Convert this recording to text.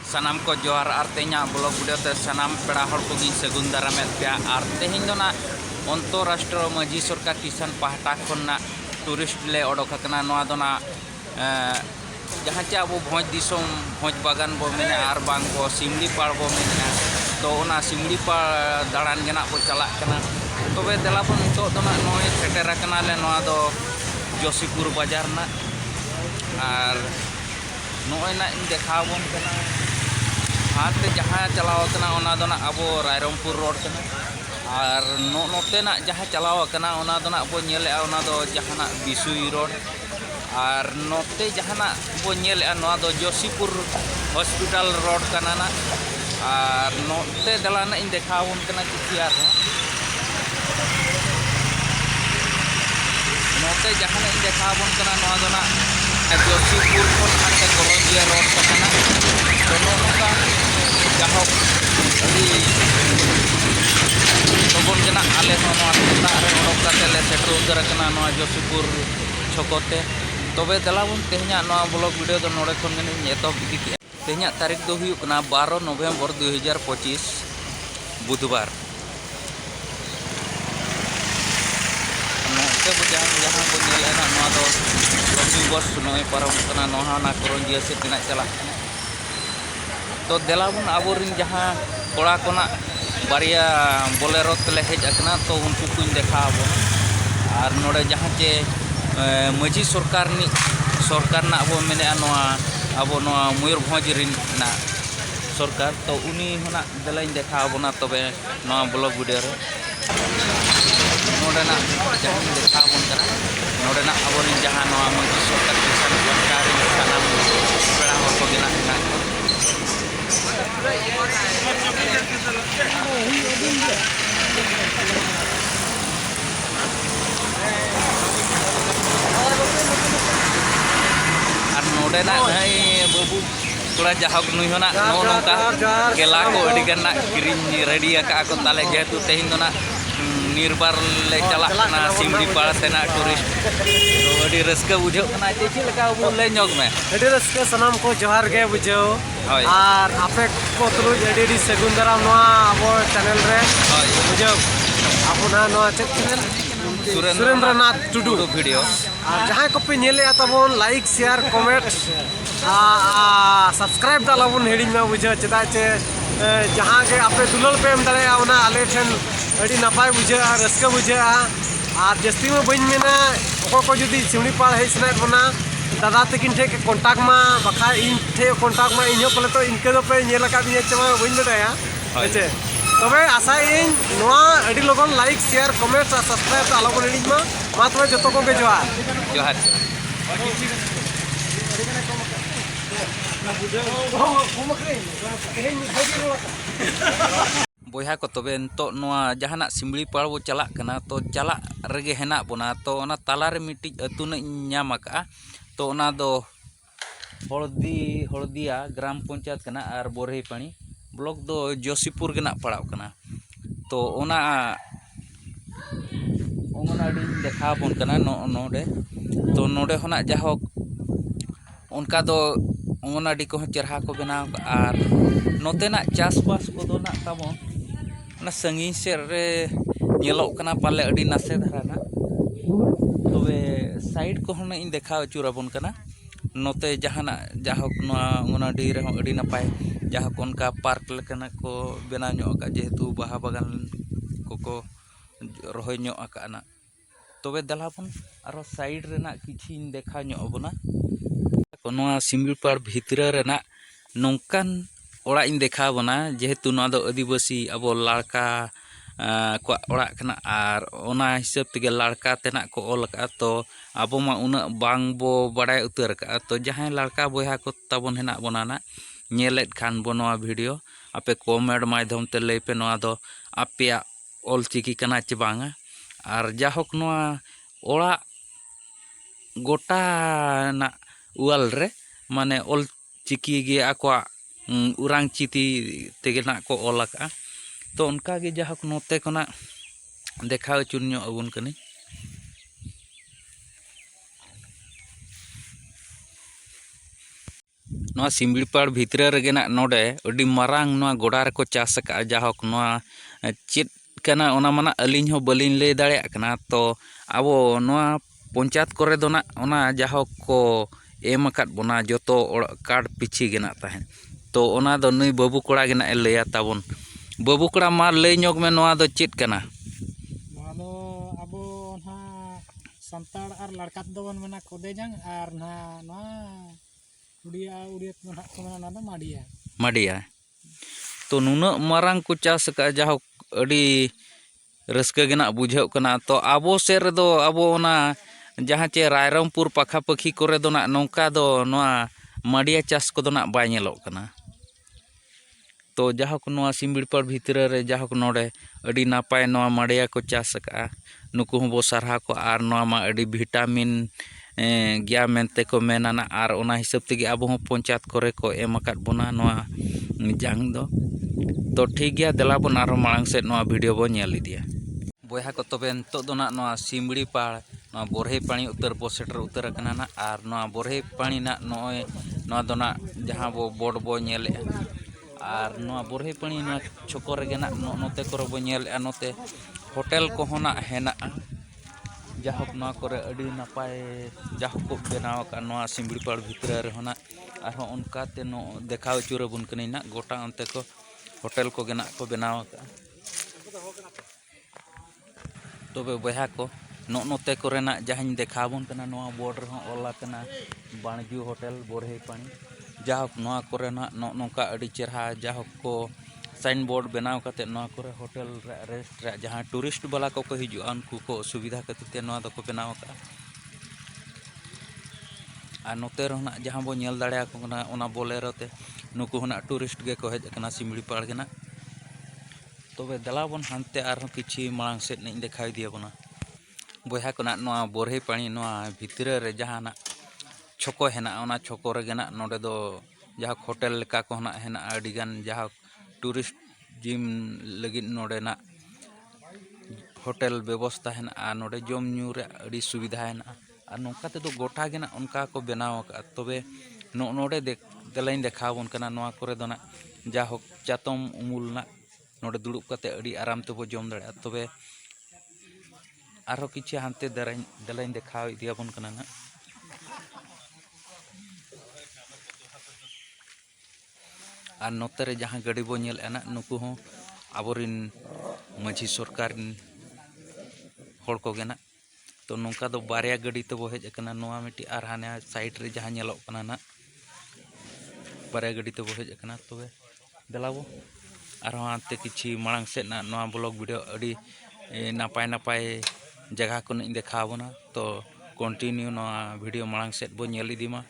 सानाम को जोहार और तेना ब्लॉग वीडियो ते सानाम पेड़ा हर को गी सगुन दारामेद पे और तेहिन दो ना अंतरराष्ट्रीय माजी सरकार किसान पाहटा खन्ना टूरिस्ट ले ओडोकना नोआ दो ना जहाँ चे अब भोज दिसोम भोज बागान बो मेने आर बांग बो सिमली पाड़ बो मेने तो ओना सिमली पाड़ दाड़ान गेना बो चलाक कना तबे देला बो नितो दो ना नोय सेटेर कना ले नोआ दो जोशीपुर बाजार ना और नोय ना इन देखा बोन कना हाथ जहाँ चलाव कना ओना दो ना अब रायरंगपुर रोड कना और नोते ना जहाँ चलाव कना ओना दो ना बो नेले ओना दो जहाँ बिसुई रोड और नोते जहाँ बो नेले नोआ दो जोशीपुर हॉस्पिटल रोड कना ना और नोते दला ना इन देखा बोन कना किसियार नोते जहाँ इन देखा बोन कना नोआ दो ना जोशीपुर खन आते कोलंबिया रोड कना तो नोका जहाँ लोगन के ना आले ले सेटर उतर कना जोशीपुर छकोते तबे दलाबन तेहना ब्लॉग वीडियो दो नोड़े खन एतहब इदी के तेहना तारीख दो हुयुग कना 12 नवंबर 2025 बुधवार नोते बो जहाँ बो नेलेना नोआ दो रवि बस नय पारम कना नोहा ना करंजिया से तिना चला तो देलाबन आबोरिन जहाँ कोड़ा कोना बारिया बोलेरो तले हेज अकना तो उनको कुछ देखा और नोड़े जहाँ चे माजी सरकार ना अब मेने अब मयूरभंज ना सरकार तो उनी होना देलाइन देखा बोना तबे ब्लॉग वीडियो रे नोडेना जहाँ देखा बोन कना नोडेना अब जहाँ माजी सरकार किसान सरकार सानाम पेड़ा हर को गेना हेना और नोडेना बाबू थोड़ा जहाँ नुई होना नो नौका केला को अड़ीगन किरिंग रेडी का को ताले जेहेतु तेहिन दो ना निर्बार ले चलाना सिमड़ी पाड़ तेना टूरिस्ट तो अड़ी रस्का बुझो कना चेची लका बु ले नोग में अड़ी रस्का सनाम को जोहार गे बुझो और आपे को तुलुज अड़ी सगुन दाराम नोआ अब चैनल रे बुझो आपना नोआ चैनल सुरेंद्रनाथ टुडू वीडियो और जहाँ को पे नेले तबन लाइक शेयर कमेंट सब्सक्राइब दालाबन हेडिंग में बुझो चेदा चे जहाँ के आपे दुलल पे एम दाड़े ओना आले ठेन अड़ी नपाय बुझे रस्का बुझे और जस्ती में बन मेना को जुदी सिमड़ी पाड़ हेज सना बना दादा तकिन ठे कॉन्टाक्ट मा बखा इन ठे कॉन्टाक्ट मा इन पले तो इनके दो पे नेल का बिया चमा बन दड़ाया हेचे तबे आशा इन नोआ अड़ी लोगन लाइक शेयर कमेंट और सब्सक्राइब आलोबन हेडिंग मा तबे जतो को के जोहार जोहार बोया को तबे तो जहाँ सिमड़ी पाड़ बो चला कना तो चला रेगे हेना बोना तो ओना ताला रे मिट्टी अतु नाम का तो ओना दो हलदिया ग्राम पंचायत कना और बोरही पानी ब्लॉक दो जोशीपुर के ना पड़ाव कना तो ओना अंगनवाड़ी देखा बोन कना नोडे तो नोडे होना जाहोक उनका दो अंगनवाड़ी को चरहा को बनाव और नोतेना चासबास को दो ना ताबोन ना संगीन से रे नेलोक कना पाले अड़ी नासे धारा ना तबे साइड को होना इन देखा अचुराबोन कना नोते जहाना जाहोक नोआ अंगनवाड़ी रे अड़ी नपाय जाहोक उनका पार्क लेकना को बना ᱧᱚᱜ का जेहेतु बाहा बागान को रोहय ᱧᱚᱜ आकाना तबे दलाबन आरो साइड रेना किछि देखा ᱧᱚᱜ बोना नोआ सिमड़ीपाड़ भितर रेना नौकान ओड़ा इन देखा बोना जेहेतु नोआ दो आदिवासी अब लड़का को ओड़ा कना और ओना हिसाब तेगे लड़का तेना को ऑल का तो अब मा उना बांग बो बड़ाय उतर का तो जहां लड़का बोया को तबन हेना बोना ना नेलेत खान बो नोआ वीडियो आपे कमेंट माध्यम ते लay पे नोआ दो आपे ऑल चिकी कना चे बांगा और जाहोक नोआ ओड़ा गोटा ना उल रे माने ऑल चिकी गे आको उरांग चिती तेगे ना को ऑल का तो उनका गे जाहोक नोते कोना देखा चुन्यो अबुन कनी नोआ सिमड़ीपाड़ भितर रेगे ना नोडे अडी मारांग नोआ गोडा रेको चाष का जाहक नोआ चेद कना ओना माना अलिंग हो बलिन ले दाड़े कना तो आबो नोआ पंचायत करे दो ना ओना जाहक को एम अकाद बोना जोतो कार्ड पिछी गेना ताहें तो ओना दो नुई बाबू कोड़ा गेना ए लैया ताबोन बाबू कोड़ा मा लई ñok में नोआ दो चेद कना अब ना संताड़ और लड़का दो बन मना कोदेजंग और ना ना उड़िया उड़िया मना को मना ना माडिया माडिया तो नुना मारांग को चाष का जाहक अडी रस्के गेना बुझाव कना तो आबो सेर दो आबो ओना जहाँ चे रायरंगपुर पाखा पखी करे दो ना नौका दो नोआ माडिया चाष को दो ना बाय नेलोग कना तो जाहक नोआ सिमड़ीपाड़ भितर रे जाहक नोडे अडी नापाय नोआ माडिया को चाष का नुकु हबो सारहा को आर नोआ मा अडी विटामिन गया मेनते को मेना ना आर ओना हिसाब तेगे आबो हो पंचायत करे को एम अकाद बोना नोआ जांग दो तो ठीक गया देला बन आरो मांग से नोआ वीडियो बो नेल इदिया बयहा को तबे नतो दो ना नोआ सिमड़ीपाड़ नोआ बोरहे पानी उत्तर बो सेटर उत्तर कना ना आर नोआ बोरहे पानी ना नोय नोआ दो ना जहां बो बोर्ड बो नेले आर नोआ बोरहे पानी नोआ छोको रेगे ना नोते करे बो नेले नोते होटल को होना हेना जाहक नोआ करे अडी नापाय जाहक को बनाव का नोआ सिमड़ीपाड़ भितर रे होना आरो उनकाते नो देखाव चुरे बुन कनी ना गोटा अंते को होटल को गेना को बनाव का तबे बयहा को नोते करे ना जहां देखाबन कना नोआ बोर्ड रे ओला कना बाणजू होटल बोरहे पानी जाहक नोआ करे ना नोका अडी चेहरा जाहक को साइन बोर्ड बनाव करते नोआ करे होटल रेस्ट जहां टूरिस्ट वाला को हिजु उनको को सुविधा करते नोआ दो को बनाव का आ नोते रहना जहां बो नेल दाड़े को ना ओना बोलेरो ते नुकु हना टूरिस्ट गे को हेज कना सिमड़ीपाड़ गेना तबे दला बन हानते आरो किछि मांग सेट नहीं देखाई दिया बना बयहा को ना नोआ बोरहे पानी नोआ भितर रे जहां छोको हेना ओना छोको रे गेना नोडे दो जहां होटल लेका को ना हेना अडी गान जहां टूरिस्ट जिम लगी नोडे ना होटल व्यवस्था है ना नोडे जम न्यू रे अडी सुविधा है ना और नौका ते दो गोटा गे ना उनका को बनाव का तबे नोडे देलाइन देखा बन कना नोआ करे दो ना जाहक चातम उमुल ना नोडे दुड़ुब कते अडी आराम ते बो जम दाड़े तबे आरो किछि हानते देलाइन देखा इदिया बन कना ना और नोते रे जहां गाड़ी बो नेल एना नुकु हो आबोरिन माझी सरकार हड़ को गेना तो नौका दो बारिया गाड़ी ते बो हेज कना नोआ मिटी आर हाने साइड रे जहां नेलोग कना ना बारिया गाड़ी ते बो हेज कना तबे देलाबो आरो हानते किछि मांग से ना नोआ ब्लॉग वीडियो अडी नापाय नापाय जगह को नहीं देखा बना तो कंटिन्यू नोआ वीडियो मांग से बो नेल इदीमा।